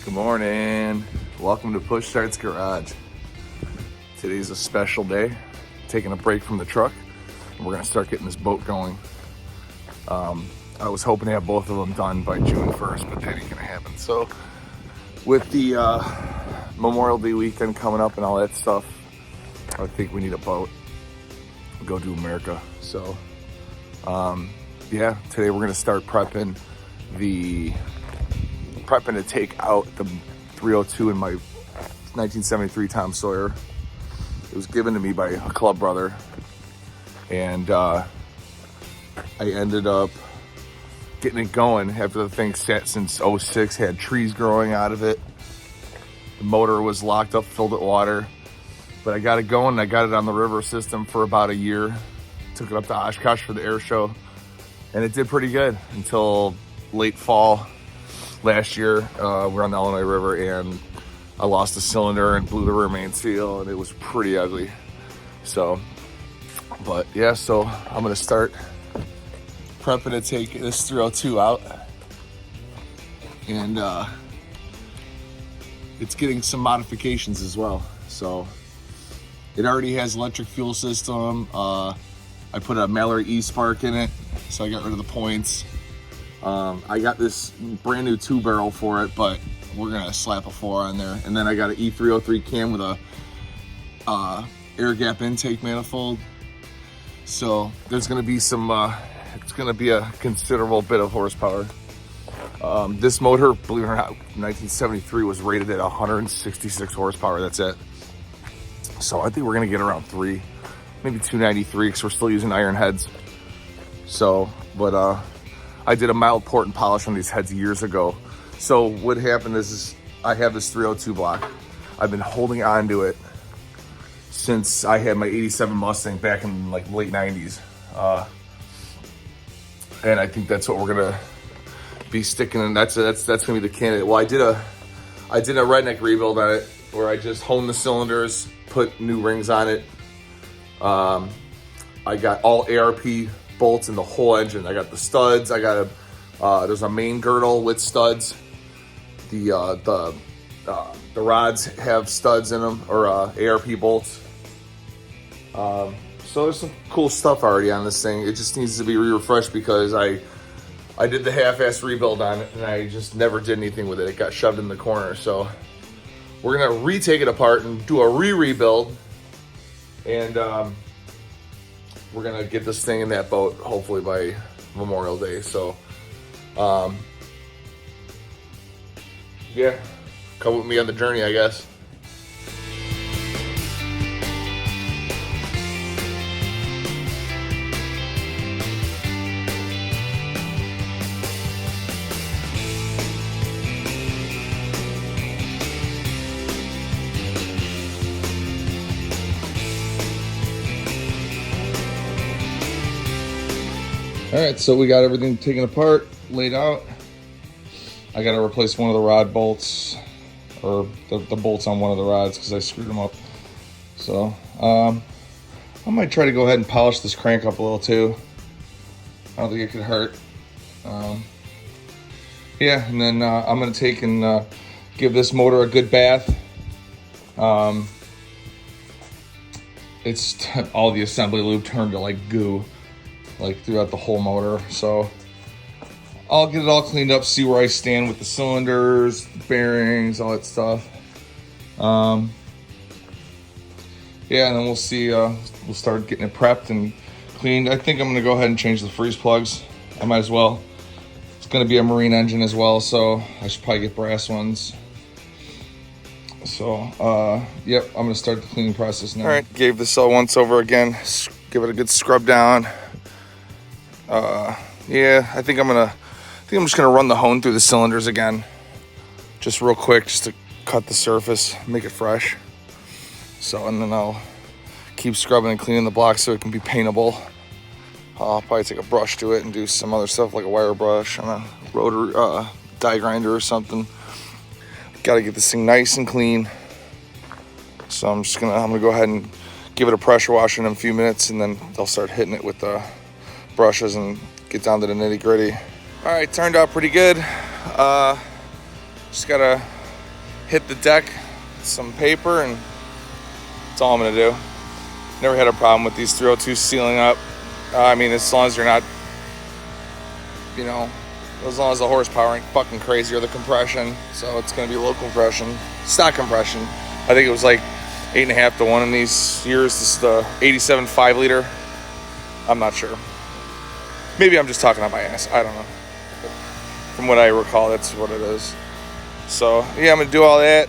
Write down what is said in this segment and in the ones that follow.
Good morning. Welcome to Push Starts Garage. Today's a special day. Taking a break from the truck, and we're gonna start getting this boat going. I was hoping to have both of them done by June 1st, but that ain't gonna happen. So with the Memorial Day weekend coming up and all that stuff, I think we need a boat. Go to America. So yeah, today we're gonna start prepping to take out the 302 in my 1973 Tom Sawyer. It was given to me by a club brother, and I ended up getting it going after the thing sat since 06, had trees growing out of it. The motor was locked up, filled with water, but I got it going. I got it on the river system for about a year. Took it up to Oshkosh for the air show, and it did pretty good until late fall last year. We're on the Illinois River, and I lost a cylinder and blew the rear main seal, and it was pretty ugly. So, but yeah, so I'm gonna start prepping to take this 302 out, and it's getting some modifications as well. So it already has electric fuel system. I put a Mallory E-Spark in it, so I got rid of the points. I got this brand new 2-barrel for it, but we're gonna slap a 4 on there. And then I got an E303 cam with a air gap intake manifold. So there's gonna be some, it's gonna be a considerable bit of horsepower. This motor, believe it or not, 1973 was rated at 166 horsepower. That's it. So I think we're gonna get around 3, maybe 293, because we're still using iron heads. So, but I did a mild port and polish on these heads years ago. So what happened is I have this 302 block. I've been holding on to it since I had my 87 Mustang back in like late 90s. And I think that's what we're gonna be sticking in. That's gonna be the candidate. Well, I did a redneck rebuild on it where I just honed the cylinders, put new rings on it. I got all ARP bolts in the whole engine. I got the studs. I got there's a main girdle with studs. The rods have studs in them, or ARP bolts. So there's some cool stuff already on this thing. It just needs to be refreshed because I did the half-ass rebuild on it and I just never did anything with it. It got shoved in the corner. So we're gonna retake it apart and do a rebuild, and we're gonna get this thing in that boat hopefully by Memorial Day. So yeah, come with me on the journey, I guess. All right, so we got everything taken apart, laid out. I got to replace one of the rod bolts, or the bolts on one of the rods, because I screwed them up. So I might try to go ahead and polish this crank up a little too. I don't think it could hurt. Yeah, and then I'm gonna take and give this motor a good bath. It's all the assembly lube turned to like goo, like throughout the whole motor. So I'll get it all cleaned up, see where I stand with the cylinders, bearings, all that stuff. Yeah, and then we'll see, we'll start getting it prepped and cleaned. I think I'm gonna go ahead and change the freeze plugs. I might as well. It's gonna be a marine engine as well, so I should probably get brass ones. So, yep, I'm gonna start the cleaning process now. All right, gave this all once over again. Give it a good scrub down. Yeah, I think I'm just gonna run the hone through the cylinders again, just real quick, just to cut the surface, make it fresh. So, and then I'll keep scrubbing and cleaning the block so it can be paintable. I'll probably take a brush to it and do some other stuff like a wire brush and a rotor die grinder or something. Got to get this thing nice and clean. So I'm gonna go ahead and give it a pressure wash in a few minutes, and then I'll start hitting it with the brushes and get down to the nitty gritty. All right, turned out pretty good. Just gotta hit the deck, some paper, and that's all I'm gonna do. Never had a problem with these 302 sealing up. I mean, as long as you're not, you know, as long as the horsepower ain't fucking crazy or the compression. So it's gonna be low compression, stock compression. I think it was like 8.5 to 1 in these years. This is the 87 5-liter. I'm not sure. Maybe I'm just talking out my ass. I don't know. But from what I recall, that's what it is. So yeah, I'm gonna do all that.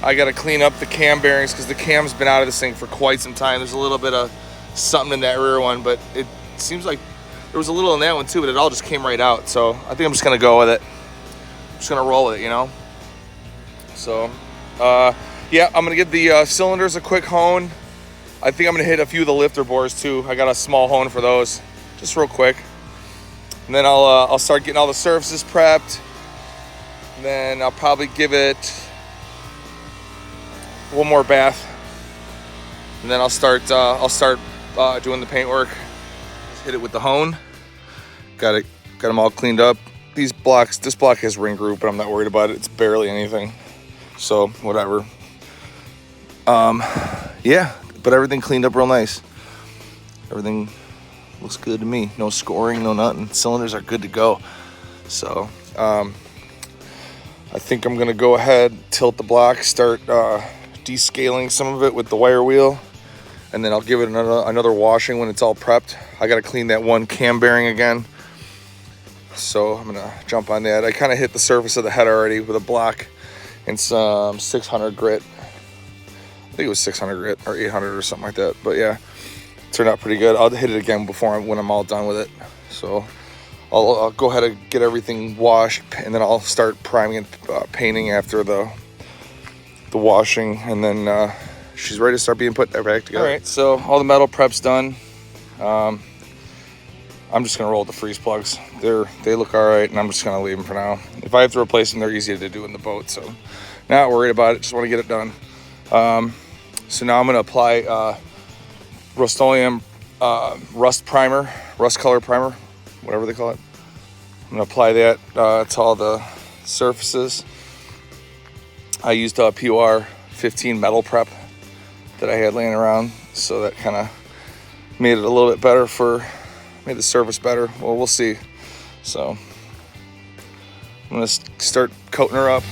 I gotta clean up the cam bearings because the cam's been out of this thing for quite some time. There's a little bit of something in that rear one, but it seems like there was a little in that one too, but it all just came right out. So I think I'm just gonna go with it. I'm just gonna roll with it, you know? So, yeah, I'm gonna give the cylinders a quick hone. I think I'm gonna hit a few of the lifter bores too. I got a small hone for those, just real quick. And then I'll start getting all the surfaces prepped. And then I'll probably give it one more bath. And then I'll start doing the paint work. Just hit it with the hone. Got them all cleaned up. This block has ring group, but I'm not worried about it. It's barely anything. So whatever. Yeah, but everything cleaned up real nice. Everything looks good to me. No scoring, no nothing. Cylinders are good to go. So I think I'm gonna go ahead, tilt the block, start descaling some of it with the wire wheel, and then I'll give it another washing when it's all prepped. I gotta clean that one cam bearing again. So I'm gonna jump on that. I kind of hit the surface of the head already with a block and some 600 grit. I think it was 600 grit or 800 or something like that. But yeah, it turned out pretty good. I'll hit it again when I'm all done with it. So I'll go ahead and get everything washed, and then I'll start priming and painting after the washing, and then she's ready to start being put back together. All right, so all the metal prep's done. I'm just gonna roll with the freeze plugs. They look all right, and I'm just gonna leave them for now. If I have to replace them, they're easy to do in the boat, so not worried about it. Just want to get it done. So now I'm gonna apply Rust-Oleum rust color primer, whatever they call it. I'm gonna apply that to all the surfaces. I used a PUR 15 metal prep that I had laying around, so that kind of made it a little bit better made the surface better. Well, we'll see. So I'm gonna start coating her up.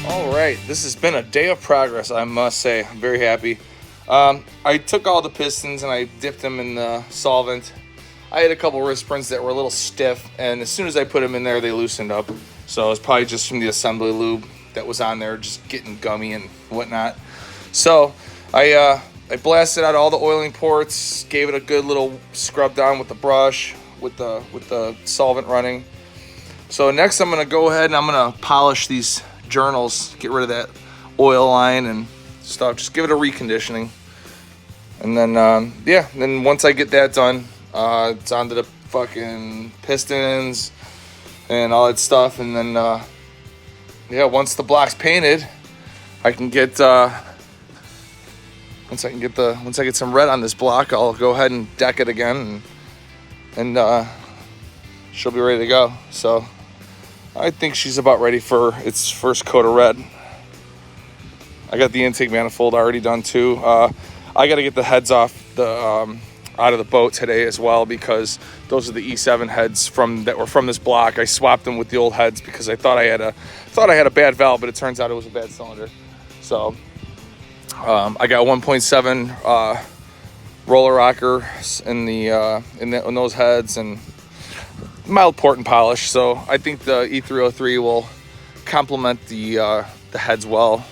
All right, this has been a day of progress, I must say. I'm very happy. I took all the pistons and I dipped them in the solvent. I had a couple wrist prints that were a little stiff, and as soon as I put them in there, they loosened up. So it's probably just from the assembly lube that was on there, just getting gummy and whatnot. So I blasted out all the oiling ports, gave it a good little scrub down with the brush, with the solvent running. So next I'm gonna go ahead and I'm gonna polish these journals, get rid of that oil line and stuff, just give it a reconditioning. And then yeah, then once I get that done, it's onto the fucking pistons and all that stuff. And then yeah, once the block's painted, I can get once I get some red on this block, I'll go ahead and deck it again, and she'll be ready to go. So I think she's about ready for its first coat of red. I got the intake manifold already done too. I got to get the heads off out of the boat today as well, because those are the E7 heads that were from this block. I swapped them with the old heads because I thought I had a bad valve, but it turns out it was a bad cylinder. So I got 1.7 roller rocker in those heads, and mild port and polish. So I think the E303 will complement the heads well.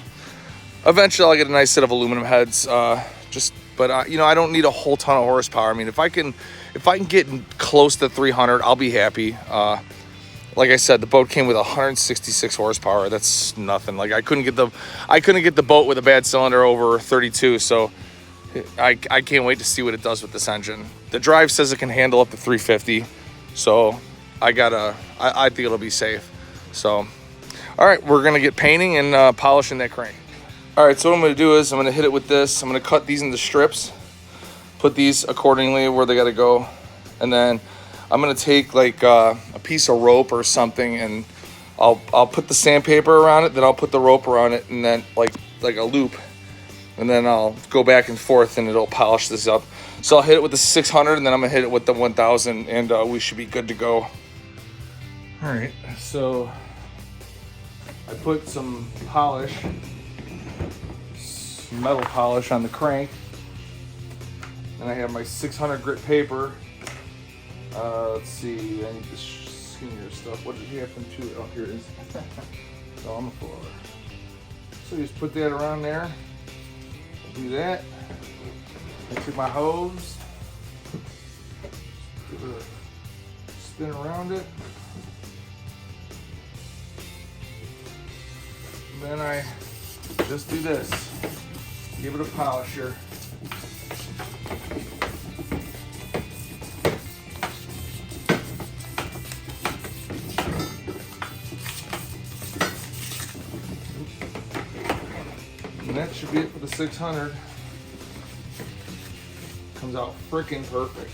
Eventually I'll get a nice set of aluminum heads, but you know, I don't need a whole ton of horsepower. I mean, if I can get close to 300, I'll be happy. like I said, the boat came with 166 horsepower. That's nothing. Like I couldn't get the boat with a bad cylinder over 32. So I can't wait to see what it does with this engine. The drive says it can handle up to 350. So I think it'll be safe. So, all right, we're gonna get painting and polishing that crank. All right, so what I'm gonna do is I'm gonna hit it with this. I'm gonna cut these into strips, put these accordingly where they gotta go, and then I'm gonna take like a piece of rope or something, and I'll put the sandpaper around it, then I'll put the rope around it, and then like a loop, and then I'll go back and forth, and it'll polish this up. So I'll hit it with the 600, and then I'm gonna hit it with the 1000, and we should be good to go. All right, so I put some polish, some metal polish on the crank, and I have my 600 grit paper. Let's see, I need this skinnier stuff. What did he happen to it? Oh, here it is. It's on the floor. So you just put that around there. I'll do that. I took my hose, give it a spin around it. And then I just do this. Give it a polisher. And that should be it for the 600. Comes out freaking perfect.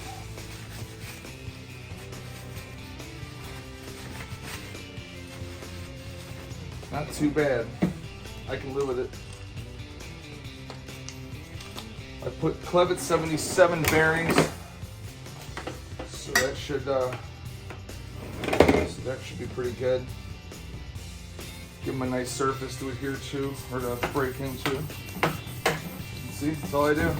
Not too bad. I can live with it. I put Clevitt 77 bearings, so that should be pretty good. Give them a nice surface to adhere to, or to break into. See, that's all I do.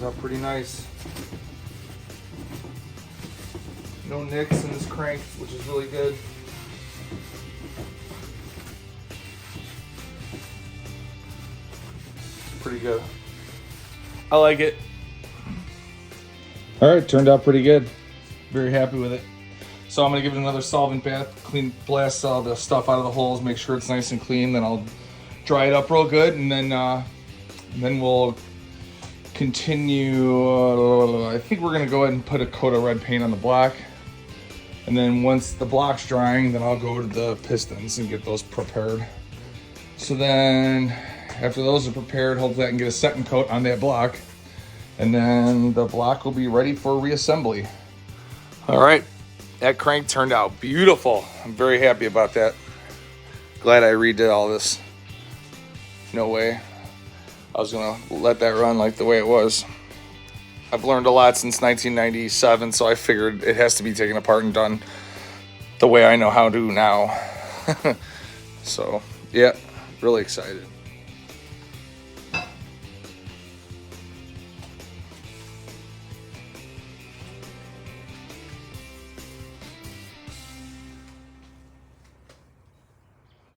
Out pretty nice. No nicks in this crank, which is really good. Pretty good. I like it. All right, turned out pretty good. Very happy with it. So I'm gonna give it another solvent bath, blast all the stuff out of the holes, make sure it's nice and clean. Then I'll dry it up real good, and then we'll continue. I think we're gonna go ahead and put a coat of red paint on the block, and then once the block's drying, then I'll go to the pistons and get those prepared. So then after those are prepared, hopefully I can get a second coat on that block, and then the block will be ready for reassembly. All right, that crank turned out beautiful. I'm very happy about that. Glad I redid all this. No way I was gonna let that run like the way it was. I've learned a lot since 1997, so I figured it has to be taken apart and done the way I know how to now. So yeah, really excited.